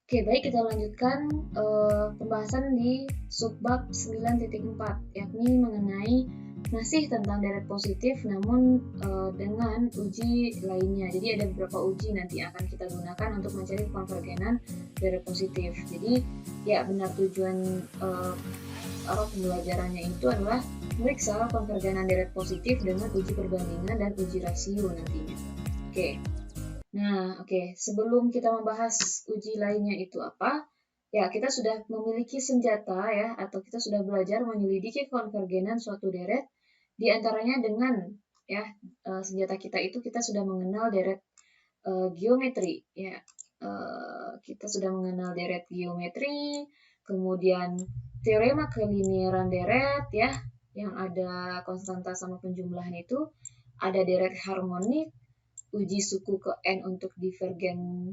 Oke, baik, kita lanjutkan pembahasan di subbab 9.4, yakni mengenai masih tentang deret positif namun dengan uji lainnya. Jadi ada beberapa uji nanti akan kita gunakan untuk mencari konvergenan deret positif. Jadi ya benar, tujuan pembelajarannya itu adalah meriksa konvergenan deret positif dengan uji perbandingan dan uji rasio nantinya. Oke. Nah, sebelum kita membahas uji lainnya itu apa, ya kita sudah memiliki senjata ya, atau kita sudah belajar menyelidiki konvergenan suatu deret, di antaranya dengan ya senjata kita itu kita sudah mengenal deret geometri ya. Kita sudah mengenal deret geometri, kemudian teorema kelinearan deret ya, yang ada konstanta sama penjumlahan itu, ada deret harmonik, uji suku ke N untuk divergenan,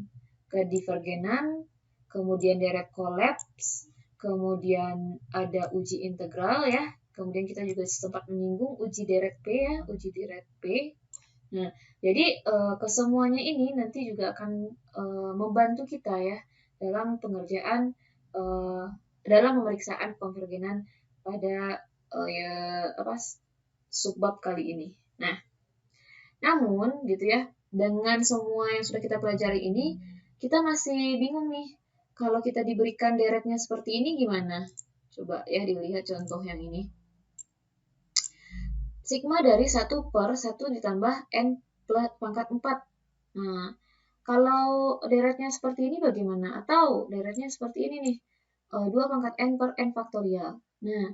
kemudian deret kolaps, kemudian ada uji integral ya, kemudian kita juga sempat menyinggung uji deret P ya, uji deret P. Nah, jadi kesemuanya ini nanti juga akan membantu kita ya dalam pengerjaan dalam pemeriksaan konvergenan pada subbab kali ini. Nah, namun gitu ya, dengan semua yang sudah kita pelajari ini, kita masih bingung nih, kalau kita diberikan deretnya seperti ini gimana? Coba ya dilihat contoh yang ini. Sigma dari 1 per 1 ditambah N plus pangkat 4. Nah, kalau deretnya seperti ini bagaimana? Atau deretnya seperti ini nih, 2 pangkat N per N faktorial. Nah,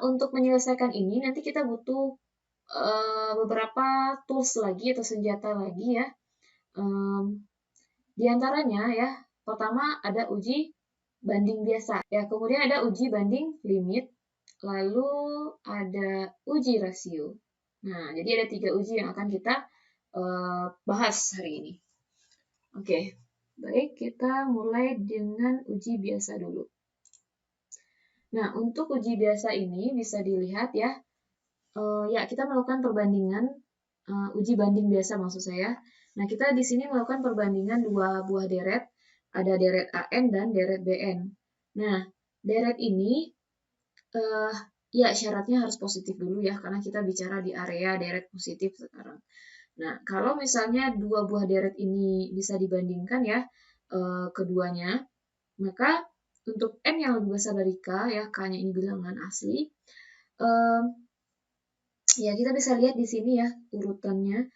untuk menyelesaikan ini nanti kita butuh beberapa tools lagi atau senjata lagi ya. Di antaranya ya, pertama ada uji banding biasa ya, kemudian ada uji banding limit, lalu ada uji rasio. Nah, jadi ada 3 uji yang akan kita bahas hari ini. Oke, baik, kita mulai dengan uji biasa dulu. Nah, untuk uji biasa ini bisa dilihat ya, kita melakukan perbandingan, uji banding biasa maksud saya. Nah, kita di sini melakukan perbandingan dua buah deret, ada deret AN dan deret BN. Nah, deret ini syaratnya harus positif dulu ya, karena kita bicara di area deret positif sekarang. Nah, kalau misalnya dua buah deret ini bisa dibandingkan ya, keduanya, maka untuk N yang lebih besar dari K, ya K-nya ini bilangan asli, ya kita bisa lihat di sini ya urutannya.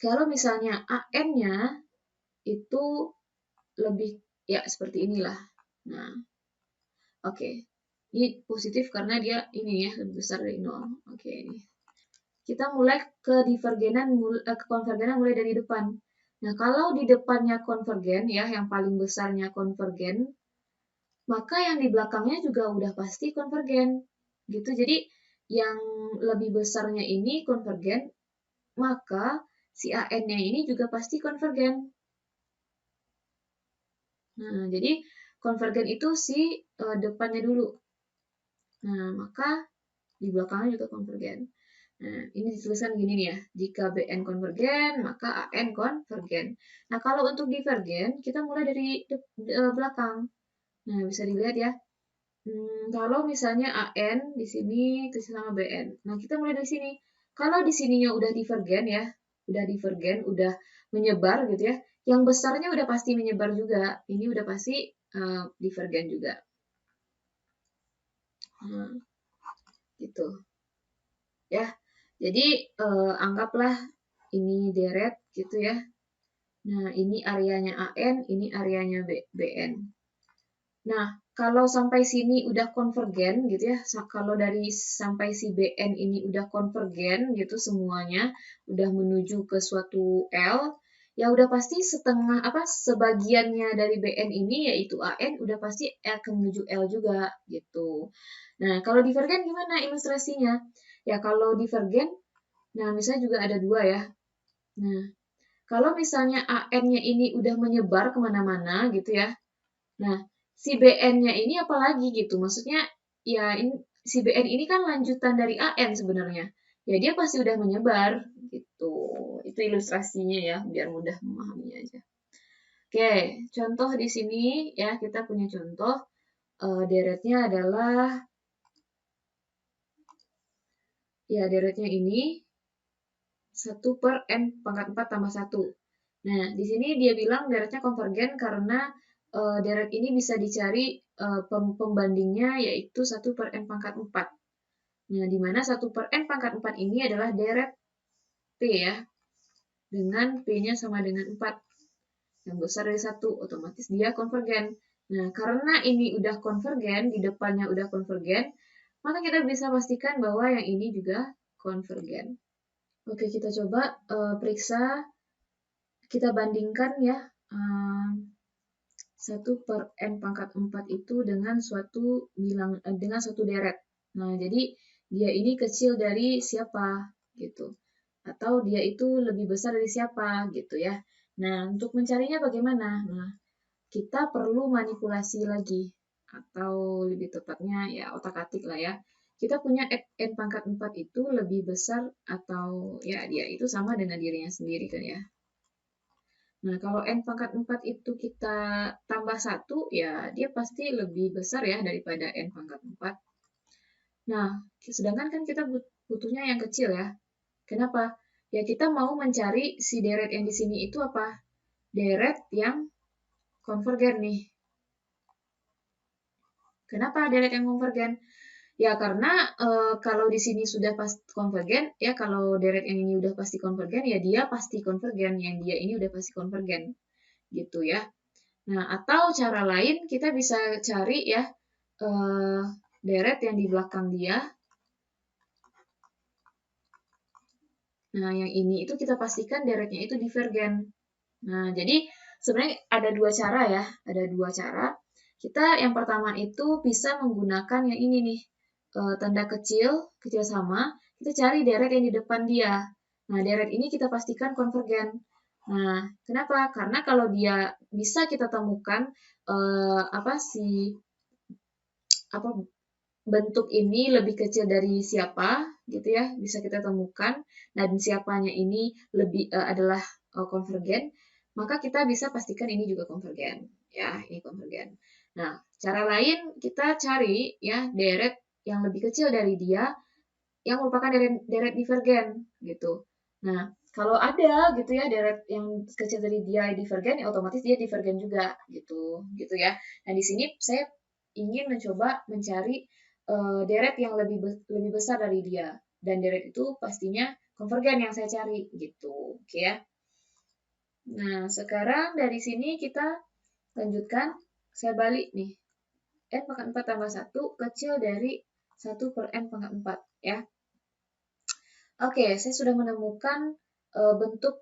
Kalau misalnya AN-nya itu lebih ya seperti inilah. Nah, ini positif karena dia ini ya lebih besar dari 0. Ini. Kita mulai ke konvergenan mulai dari depan. Nah, kalau di depannya konvergen ya, yang paling besarnya konvergen, maka yang di belakangnya juga udah pasti konvergen. Gitu. Jadi yang lebih besarnya ini konvergen, maka si AN-nya ini juga pasti konvergen. Nah, jadi konvergen itu si depannya dulu. Nah, maka di belakangnya juga konvergen. Nah, ini dituliskan gini nih ya. Jika BN konvergen, maka AN konvergen. Nah, kalau untuk divergen, kita mulai dari belakang. Nah, bisa dilihat ya. Kalau misalnya AN di sini itu sama BN. Nah, kita mulai dari sini. Kalau di sininya udah divergen ya, udah menyebar gitu ya. Yang besarnya udah pasti menyebar juga. Ini udah pasti divergen juga. Nah, gitu. Ya. Jadi anggaplah ini deret gitu ya. Nah, ini areanya AN, ini areanya BN. Nah, kalau sampai sini udah konvergen gitu ya, kalau dari sampai si BN ini udah konvergen gitu semuanya, udah menuju ke suatu L, ya udah pasti sebagiannya dari BN ini yaitu AN udah pasti akan menuju L juga gitu. Nah, kalau divergen gimana ilustrasinya? Ya, kalau divergen, nah misalnya juga ada dua ya. Nah, kalau misalnya AN-nya ini udah menyebar kemana-mana gitu ya, nah, si BN-nya ini apalagi gitu. Maksudnya, ya si BN ini kan lanjutan dari AN sebenarnya. Ya dia pasti udah menyebar gitu. Itu ilustrasinya ya, biar mudah memahaminya aja. Oke, contoh di sini ya, kita punya contoh deretnya adalah, ya deretnya ini 1 per n pangkat 4 tambah 1. Nah, di sini dia bilang deretnya konvergen karena deret ini bisa dicari pembandingnya yaitu 1 per n pangkat 4. Nah, di mana 1 per n pangkat 4 ini adalah deret P ya, dengan P-nya sama dengan 4. Yang besar dari 1, otomatis dia konvergen. Nah, karena ini udah konvergen, di depannya udah konvergen, maka kita bisa pastikan bahwa yang ini juga konvergen. Oke, kita coba periksa, kita bandingkan ya, 1 per n pangkat 4 itu dengan suatu deret. Nah, jadi dia ini kecil dari siapa gitu. Atau dia itu lebih besar dari siapa gitu ya. Nah, untuk mencarinya bagaimana? Nah, kita perlu manipulasi lagi, atau lebih tepatnya ya otak-atik lah ya. Kita punya n pangkat 4 itu lebih besar atau ya dia itu sama dengan dirinya sendiri kan ya. Nah, kalau n pangkat 4 itu kita tambah 1, ya dia pasti lebih besar ya daripada n pangkat 4. Nah, sedangkan kan kita butuhnya yang kecil ya. Kenapa? Ya kita mau mencari si deret yang di sini itu apa? Deret yang konvergen nih. Kenapa deret yang konvergen? Ya karena kalau di sini sudah pasti konvergen, ya kalau deret yang ini udah pasti konvergen, ya dia pasti konvergen, yang dia ini udah pasti konvergen, gitu ya. Nah, atau cara lain kita bisa cari ya deret yang di belakang dia. Nah, yang ini itu kita pastikan deretnya itu divergen. Nah, jadi sebenarnya ada dua cara ya, ada dua cara. Kita yang pertama itu bisa menggunakan yang ini nih, tanda kecil, kecil sama, kita cari deret yang di depan dia. Nah, deret ini kita pastikan konvergen. Nah, kenapa? Karena kalau dia bisa kita temukan apa bentuk ini lebih kecil dari siapa gitu ya, bisa kita temukan, dan siapanya ini adalah konvergen, maka kita bisa pastikan ini juga konvergen ya, ini konvergen. Nah, cara lain kita cari ya deret yang lebih kecil dari dia yang merupakan deret divergen gitu. Nah, kalau ada gitu ya deret yang kecil dari dia divergen, ya otomatis dia divergen juga gitu ya. Nah, di sini saya ingin mencoba mencari deret yang lebih besar dari dia, dan deret itu pastinya konvergen yang saya cari gitu, oke ya. Nah, sekarang dari sini kita lanjutkan, saya balik nih, n pangkat 4 tambah 1 kecil dari 1 per n pangkat 4 ya. Oke, saya sudah menemukan bentuk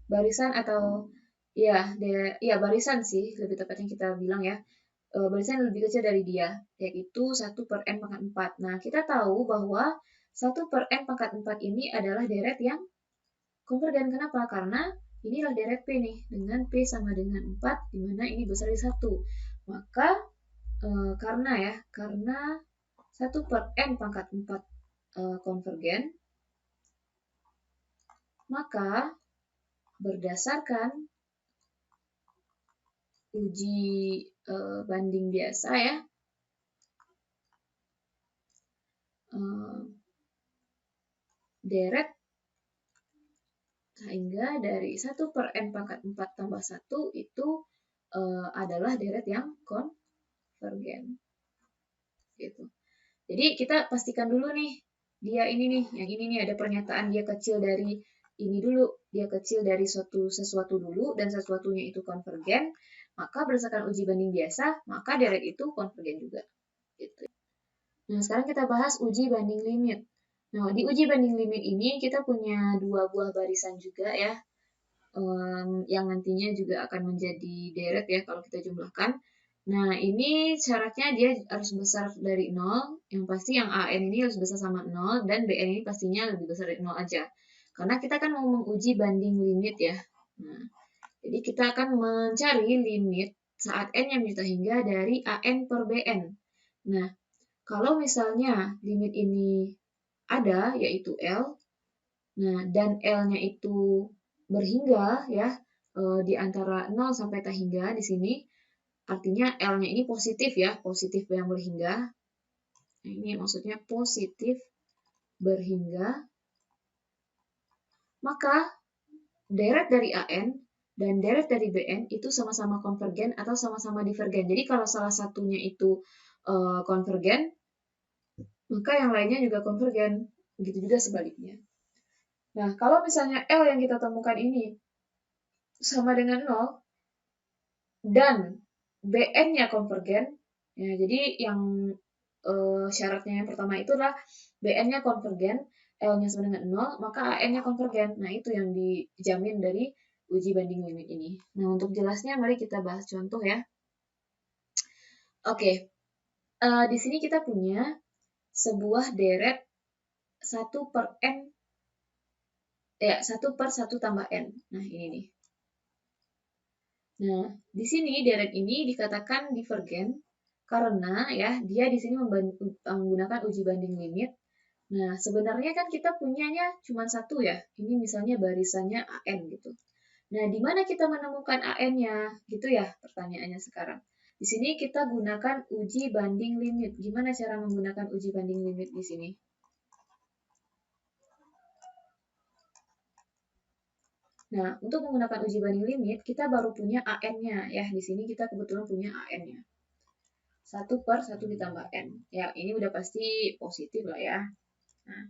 barisan atau ya barisan sih lebih tepatnya kita bilang ya, barisan yang lebih kecil dari dia, yaitu 1 per n pangkat 4. Nah, kita tahu bahwa 1 per n pangkat 4 ini adalah deret yang konvergen. Kenapa? Karena inilah deret P nih, dengan P sama dengan 4, di mana ini besar dari 1. Maka karena 1 per n pangkat 4 konvergen, maka berdasarkan uji banding biasa ya, deret sehingga dari 1 per n pangkat 4 tambah 1 itu adalah deret yang konvergen. Gitu. Jadi kita pastikan dulu nih, dia ini nih, yang ini nih ada pernyataan dia kecil dari ini dulu, dia kecil dari sesuatu dulu dan sesuatunya itu konvergen, maka berdasarkan uji banding biasa, maka deret itu konvergen juga. Gitu. Nah, sekarang kita bahas uji banding limit. Nah, di uji banding limit ini kita punya dua buah barisan juga ya, yang nantinya juga akan menjadi deret ya kalau kita jumlahkan. Nah, ini syaratnya dia harus besar dari 0, yang pasti yang AN ini harus besar sama 0, dan BN ini pastinya lebih besar dari 0 aja. Karena kita kan mau menguji banding limit ya. Nah, jadi kita akan mencari limit saat N yang bisa hingga dari AN per BN. Nah, kalau misalnya limit ini ada, yaitu L, nah dan L-nya itu berhingga ya, di antara 0 sampai tak hingga di sini, artinya L-nya ini positif ya, positif yang berhingga. Ini maksudnya positif berhingga. Maka deret dari AN dan deret dari BN itu sama-sama konvergen atau sama-sama divergen. Jadi kalau salah satunya itu konvergen, maka yang lainnya juga konvergen. Begitu juga sebaliknya. Nah, kalau misalnya L yang kita temukan ini sama dengan 0 dan BN-nya konvergen, ya, jadi yang syaratnya yang pertama itu adalah BN-nya konvergen, L-nya sama dengan 0, maka AN-nya konvergen. Nah, itu yang dijamin dari uji banding limit ini. Nah, untuk jelasnya mari kita bahas contoh ya. Oke, di sini kita punya sebuah deret 1 per N, ya 1 per 1 tambah N. Nah, ini nih. Nah, di sini deret ini dikatakan divergen karena ya dia di sini menggunakan uji banding limit. Nah, sebenarnya kan kita punyanya cuma satu ya. Ini misalnya barisannya AN gitu. Nah, di mana kita menemukan AN-nya? Gitu ya pertanyaannya sekarang. Di sini kita gunakan uji banding limit. Gimana cara menggunakan uji banding limit di sini? Nah, untuk menggunakan uji banding limit, kita baru punya AN-nya ya. Di sini kita kebetulan punya AN-nya. 1 per 1 ditambah N. Ya, ini udah pasti positif lah ya. Nah,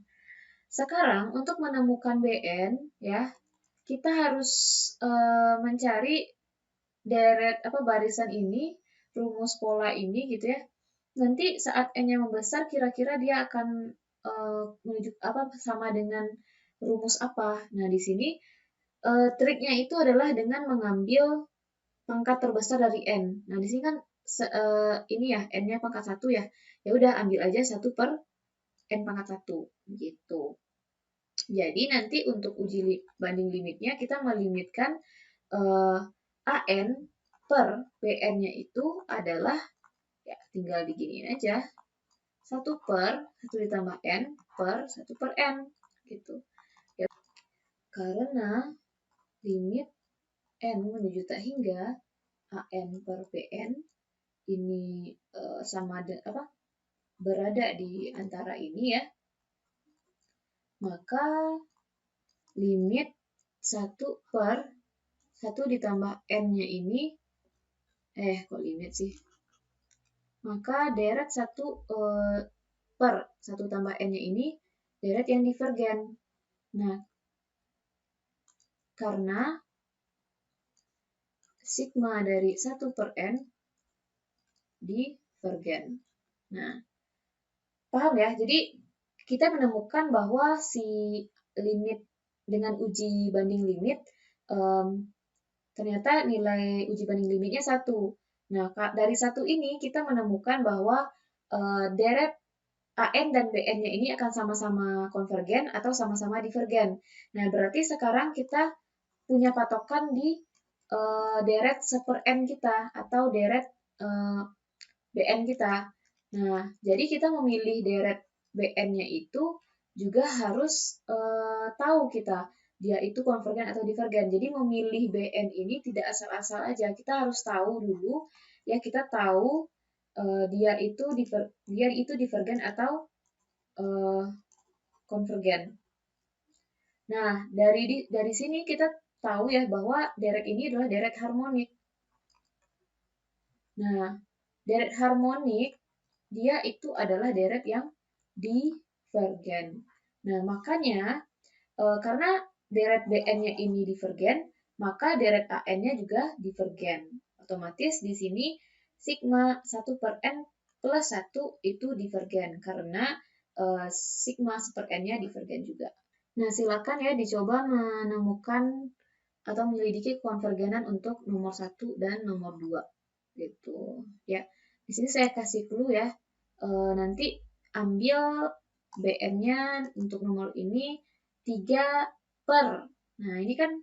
sekarang untuk menemukan BN, ya, kita harus mencari deret barisan ini, rumus pola ini gitu ya. Nanti saat N-nya membesar, kira-kira dia akan menuju sama dengan rumus apa. Nah, di sini triknya itu adalah dengan mengambil pangkat terbesar dari N. Nah, di sini kan ini ya, N-nya pangkat 1 ya. Ya udah ambil aja 1 per N pangkat 1 gitu. Jadi nanti untuk uji banding limitnya kita melimitkan AN per BN-nya itu adalah ya tinggal diginiin aja. 1 per 1 ditambah N per 1 per N gitu. Ya, karena limit N menuju tak hingga AN per BN ini berada di antara ini ya, maka limit 1 per 1 ditambah N-nya ini, kok limit sih? Maka deret 1 per 1 tambah N-nya ini deret yang divergen. Nah, karena sigma dari 1 per N divergen. Nah, paham ya? Jadi, kita menemukan bahwa si limit dengan uji banding limit, ternyata nilai uji banding limitnya 1. Nah, dari 1 ini kita menemukan bahwa deret AN dan BN-nya ini akan sama-sama konvergen atau sama-sama divergen. Nah, berarti sekarang kita punya patokan di deret 1 per N kita atau deret BN kita. Nah, jadi kita memilih deret BN-nya itu juga harus tahu kita dia itu konvergen atau divergen. Jadi memilih BN ini tidak asal-asal aja. Kita harus tahu dulu ya, kita tahu dia itu divergen atau konvergen. Nah, dari sini kita tahu ya bahwa deret ini adalah deret harmonik. Nah, deret harmonik dia itu adalah deret yang divergen. Nah, makanya karena deret BN-nya ini divergen, maka deret AN-nya juga divergen. Otomatis di sini sigma 1 per N plus 1 itu divergen karena sigma 1 per N-nya divergen juga. Nah, silakan ya dicoba menemukan atau menyelidiki konvergenan untuk nomor 1 dan nomor 2. Gitu. Ya. Di sini saya kasih clue ya. Nanti ambil BN-nya untuk nomor ini 3 per. Nah, ini kan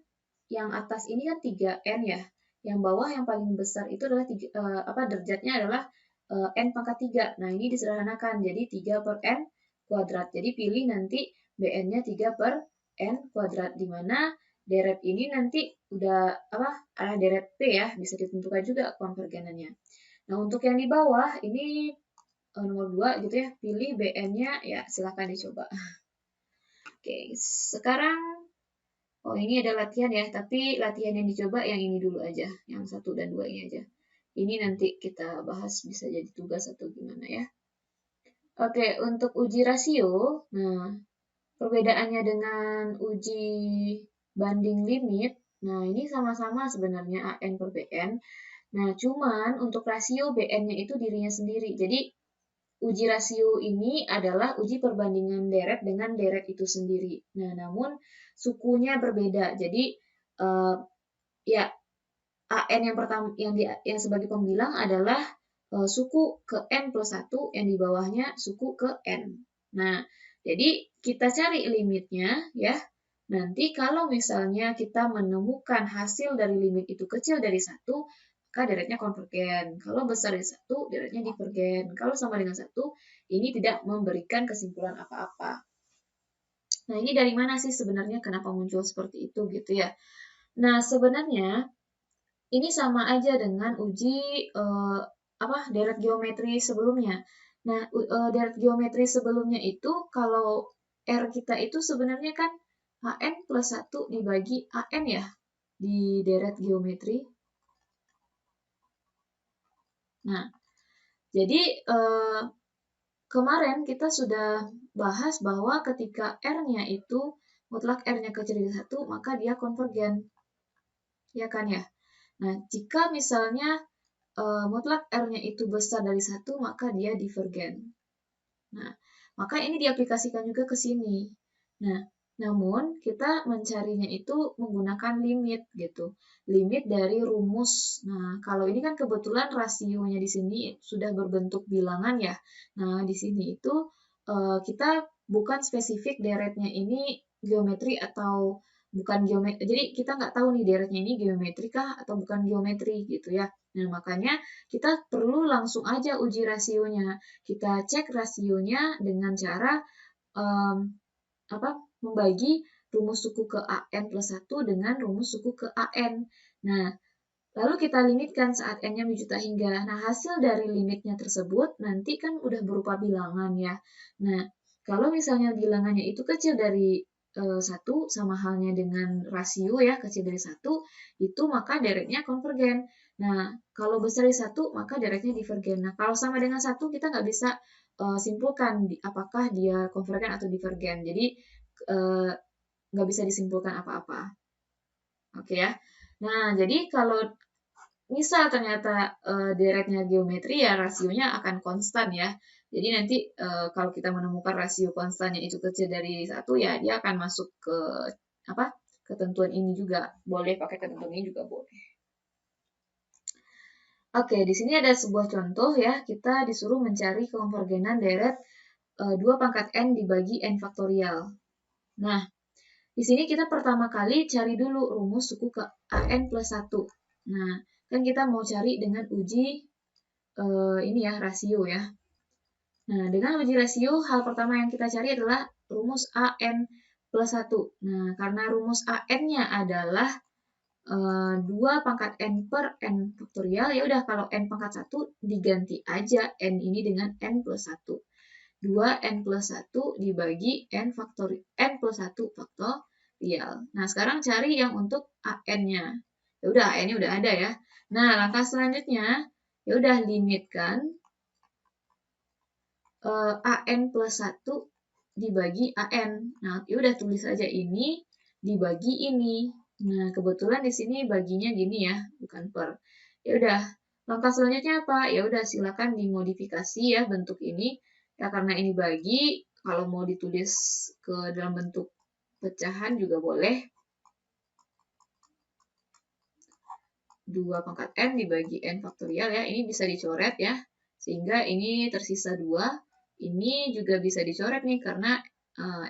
yang atas ini kan 3N ya. Yang bawah yang paling besar itu adalah derajatnya adalah N pangkat 3. Nah, ini disederhanakan jadi 3 per N kuadrat. Jadi pilih nanti BN-nya 3 per N kuadrat, di mana deret ini nanti udah adalah deret P ya, bisa ditentukan juga konvergenannya. Nah, untuk yang di bawah ini nomor 2 gitu ya, pilih BN-nya ya, silahkan dicoba. Oke, sekarang ini ada latihan ya, tapi latihan yang dicoba yang ini dulu aja, yang 1 dan 2 ini aja. Ini nanti kita bahas bisa jadi tugas atau gimana ya. Oke, untuk uji rasio, nah perbedaannya dengan uji banding limit, nah ini sama-sama sebenarnya AN per BN. Nah, cuman untuk rasio BN-nya itu dirinya sendiri. Jadi, uji rasio ini adalah uji perbandingan deret dengan deret itu sendiri. Nah, namun sukunya berbeda. Jadi, ya AN yang pertama yang sebagai pembilang adalah suku ke N plus 1, yang di bawahnya suku ke N. Nah, jadi kita cari limitnya ya. Nanti kalau misalnya kita menemukan hasil dari limit itu kecil dari 1, maka deretnya konvergen. Kalau besar dari 1, deretnya divergen. Kalau sama dengan 1, ini tidak memberikan kesimpulan apa-apa. Nah, ini dari mana sih sebenarnya kenapa muncul seperti itu gitu ya. Nah, sebenarnya ini sama aja dengan uji deret geometri sebelumnya. Nah, deret geometri sebelumnya itu kalau R kita itu sebenarnya kan AN plus 1 dibagi AN ya di deret geometri. Nah, jadi kemarin kita sudah bahas bahwa ketika R-nya itu mutlak R-nya kecil dari 1, maka dia konvergen. Ya kan ya? Nah, jika misalnya mutlak R-nya itu besar dari 1, maka dia divergen. Nah, maka ini diaplikasikan juga ke sini. Nah, namun kita mencarinya itu menggunakan limit gitu. Limit dari rumus. Nah, kalau ini kan kebetulan rasionya di sini sudah berbentuk bilangan ya. Nah, di sini itu kita bukan spesifik deretnya ini geometri atau bukan geometri. Jadi kita nggak tahu nih deretnya ini geometri kah atau bukan geometri gitu ya. Nah, makanya kita perlu langsung aja uji rasionya. Kita cek rasionya dengan cara membagi rumus suku ke AN plus 1 dengan rumus suku ke AN. Nah, lalu kita limitkan saat N-nya menjuta hingga. Nah, hasil dari limitnya tersebut nanti kan udah berupa bilangan ya. Nah, kalau misalnya bilangannya itu kecil dari 1, sama halnya dengan rasio ya, kecil dari 1, itu maka deretnya konvergen. Nah, kalau besar dari 1, maka deretnya divergen. Nah, kalau sama dengan 1, kita nggak bisa simpulkan apakah dia konvergen atau divergen. Jadi, nggak bisa disimpulkan apa-apa. Oke ya. Nah, jadi kalau misal ternyata deretnya geometri ya rasionya akan konstan ya. Jadi nanti kalau kita menemukan rasio konstannya itu kecil dari 1 ya dia akan masuk ke ketentuan ini juga. Boleh pakai ketentuan ini juga boleh. Oke, di sini ada sebuah contoh ya. Kita disuruh mencari konvergenan deret 2 pangkat N dibagi N faktorial. Nah, di sini kita pertama kali cari dulu rumus suku ke AN plus 1. Nah, kan kita mau cari dengan uji ini ya, rasio ya. Nah, dengan uji rasio, hal pertama yang kita cari adalah rumus AN plus 1. Nah, karena rumus AN-nya adalah 2 pangkat N per N faktorial, ya udah kalau N pangkat 1 diganti aja N ini dengan N plus 1. 2N plus 1 dibagi N plus 1 faktorial. Nah, sekarang cari yang untuk AN-nya. Ya udah, AN-nya udah ada ya. Nah, langkah selanjutnya, ya udah limitkan AN plus 1 dibagi AN. Nah, ya udah tulis aja ini dibagi ini. Nah, kebetulan di sini baginya gini ya, bukan per. Ya udah, langkah selanjutnya apa? Ya udah silakan dimodifikasi ya bentuk ini. Ya karena ini bagi, kalau mau ditulis ke dalam bentuk pecahan juga boleh. 2 pangkat N dibagi N faktorial ya, ini bisa dicoret ya. Sehingga ini tersisa 2. Ini juga bisa dicoret nih karena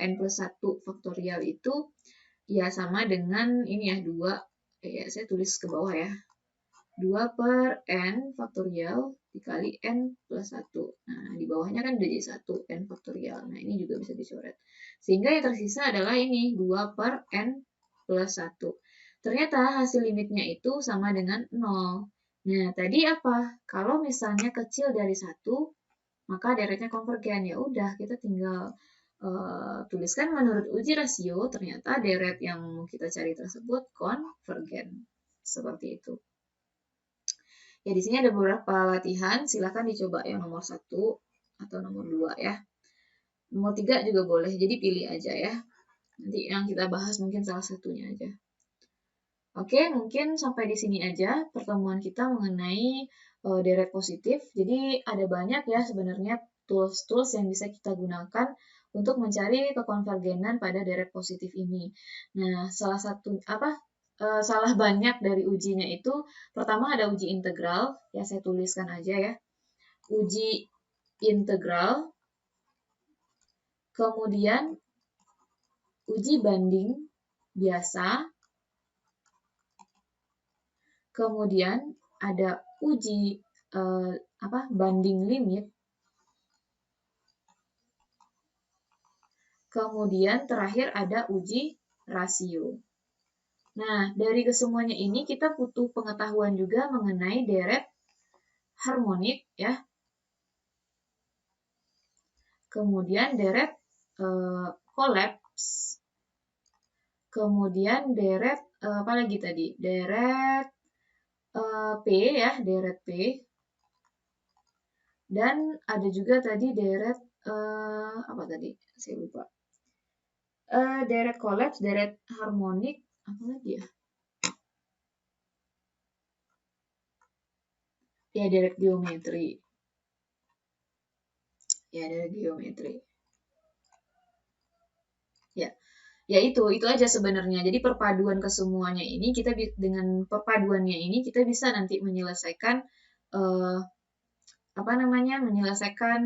N plus 1 faktorial itu ya sama dengan ini ya 2, ya saya tulis ke bawah ya. 2 per N faktorial dikali N plus 1. Nah, di bawahnya kan udah jadi 1 N faktorial. Nah, ini juga bisa dicoret. Sehingga yang tersisa adalah ini 2 per N plus 1. Ternyata hasil limitnya itu sama dengan 0. Nah, tadi apa? Kalau misalnya kecil dari 1, maka deretnya konvergen. Ya udah, kita tinggal tuliskan menurut uji rasio, ternyata deret yang mau kita cari tersebut konvergen. Seperti itu. Ya, di sini ada beberapa latihan, silakan dicoba yang nomor 1 atau nomor 2 ya. Nomor 3 juga boleh, jadi pilih aja ya. Nanti yang kita bahas mungkin salah satunya aja. Oke, mungkin sampai di sini aja pertemuan kita mengenai deret positif. Jadi ada banyak ya sebenarnya tools-tools yang bisa kita gunakan untuk mencari kekonvergenan pada deret positif ini. Nah, salah banyak dari ujinya itu pertama ada uji integral, ya saya tuliskan aja ya. Uji integral, kemudian uji banding biasa, kemudian ada uji banding limit, kemudian terakhir ada uji rasio. Nah, dari kesemuanya ini kita butuh pengetahuan juga mengenai deret harmonik ya. Kemudian deret kolaps. Kemudian deret apa lagi tadi? Deret P ya, deret P. Dan ada juga tadi deret apa tadi? Saya lupa. Deret kolaps, deret harmonik, apa lagi ya? Ya, deret geometri. Ya, deret geometri. Ya itu aja sebenarnya. Jadi perpaduan kesemuanya ini dengan perpaduannya ini kita bisa nanti menyelesaikan menyelesaikan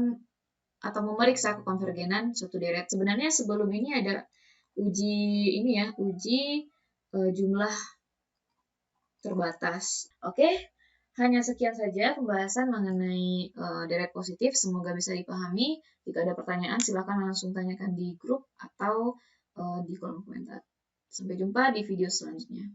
atau memeriksa kekonvergenan suatu deret. Sebenarnya sebelum ini ada uji jumlah terbatas. Oke, hanya sekian saja pembahasan mengenai deret positif. Semoga bisa dipahami. Jika ada pertanyaan, silakan langsung tanyakan di grup atau di kolom komentar. Sampai jumpa di video selanjutnya.